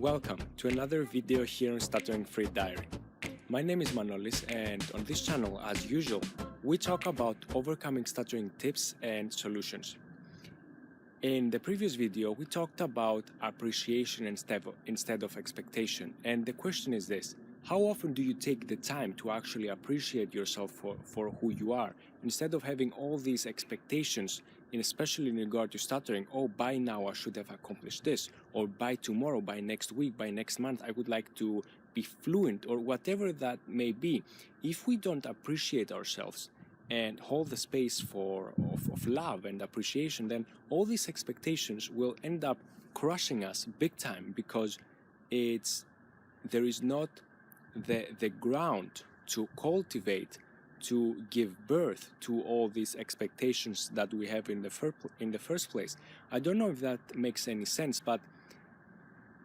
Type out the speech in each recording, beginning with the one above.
welcome to another video here on Stutteringfreediary. My name is Manolis, and on this channel, as usual, we talk about overcoming stuttering tips and solutions. In the previous video, we talked about appreciation instead of expectation, and the question is this: how often do you take the time to actually appreciate yourself for who you are, instead of having all these expectations, especially in regard to stuttering? Oh, by now I should have accomplished this, or by tomorrow, by next week, by next month, I would like to be fluent, or whatever that may be. If we don't appreciate ourselves and hold the space of love and appreciation, then all these expectations will end up crushing us big time, because there is not the ground to cultivate, to give birth to all these expectations that we have in the first place. I don't know if that makes any sense, but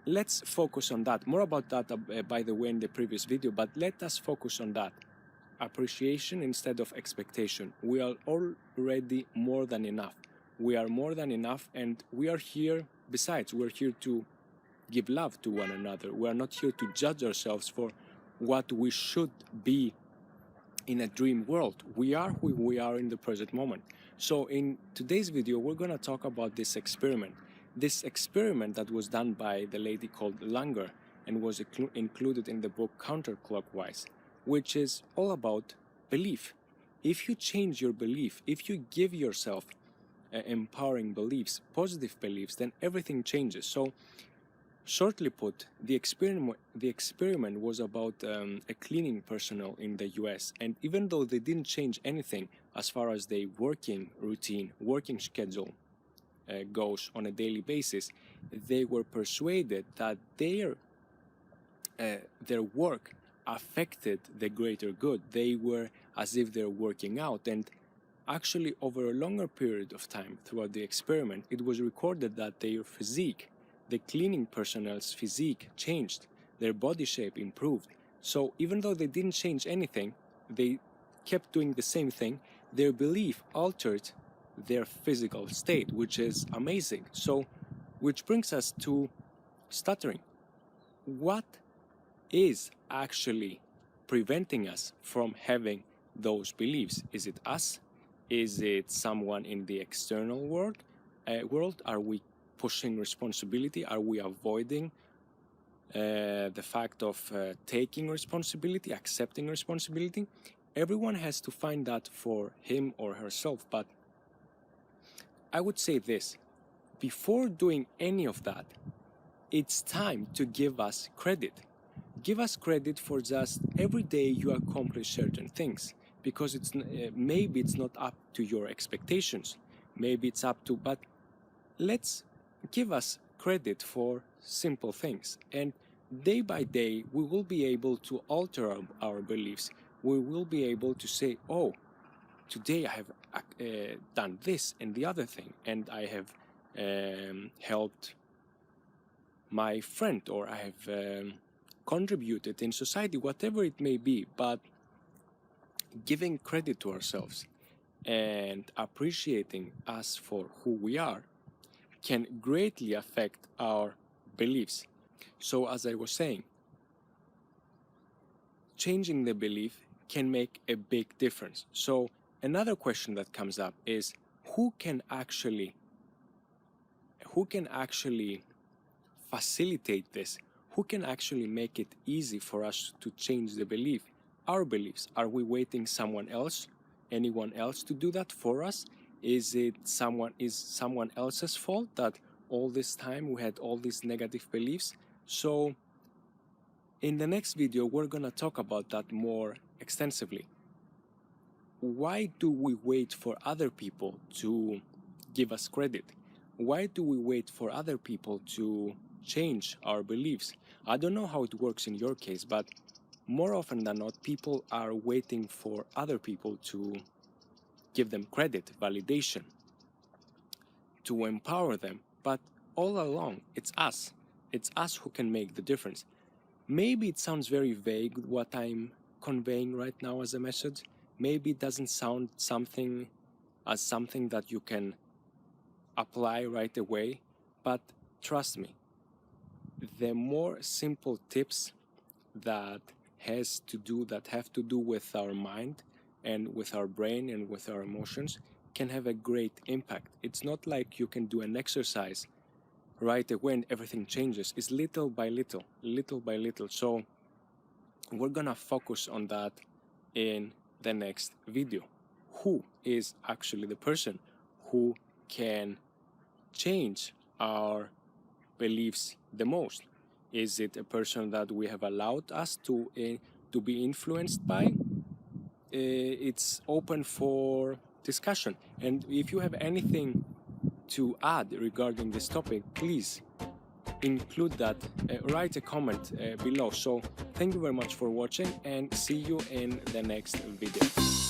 let's focus on that. More about that, by the way, in the previous video, but let us focus on that. Appreciation instead of expectation. We are already more than enough. We are more than enough, and we are here, besides, we're here to give love to one another. We are not here to judge ourselves for what we should be in a dream world. We are who we are in the present moment. So in today's video, we're going to talk about this experiment that was done by the lady called Langer and was included in the book Counterclockwise, which is all about belief. If you change your belief, if you give yourself empowering beliefs, positive beliefs, then everything changes. So shortly put, the experiment was about a cleaning personnel in the US, and even though they didn't change anything as far as their working routine, working schedule goes on a daily basis, they were persuaded that their work affected the greater good. They were as if they're working out, and actually over a longer period of time throughout the experiment, it was recorded that their physique, the cleaning personnel's physique, changed, their body shape improved. So even though they didn't change anything, they kept doing the same thing, their belief altered their physical state, which is amazing. So, which brings us to stuttering. What is actually preventing us from having those beliefs? Is it us? Is it someone in the external world? Are we pushing responsibility? Are we avoiding the fact of taking responsibility, accepting responsibility? Everyone has to find that for him or herself, but I would say this: before doing any of that, it's time to give us credit. Give us credit for just every day you accomplish certain things, because maybe it's not up to your expectations, maybe it's up to, but let's give us credit for simple things, and day by day we will be able to alter our beliefs. We will be able to say, oh, today I have done this and the other thing, and I have helped my friend, or I have contributed in society, whatever it may be. But giving credit to ourselves and appreciating us for who we are can greatly affect our beliefs. So as I was saying, changing the belief can make a big difference. So another question that comes up is, who can actually facilitate this? Who can actually make it easy for us to change the belief, our beliefs? Are we waiting anyone else to do that for us? Is someone else's fault that all this time we had all these negative beliefs? So in the next video, we're gonna talk about that more extensively. Why do we wait for other people to give us credit? Why do we wait for other people to change our beliefs? I don't know how it works in your case, but more often than not, people are waiting for other people to give them credit, validation, to empower them. But all along, it's us. It's us who can make the difference. Maybe it sounds very vague what I'm conveying right now as a message. Maybe it doesn't sound something that you can apply right away, but trust me, the more simple tips that have to do with our mind and with our brain and with our emotions can have a great impact. It's not like you can do an exercise right away and everything changes. It's little by little, little by little. So we're gonna focus on that in the next video. Who is actually the person who can change our beliefs the most? Is it a person that we have allowed us to be influenced by? It's open for discussion. And if you have anything to add regarding this topic, please include that, write a comment below. So thank you very much for watching and see you in the next video.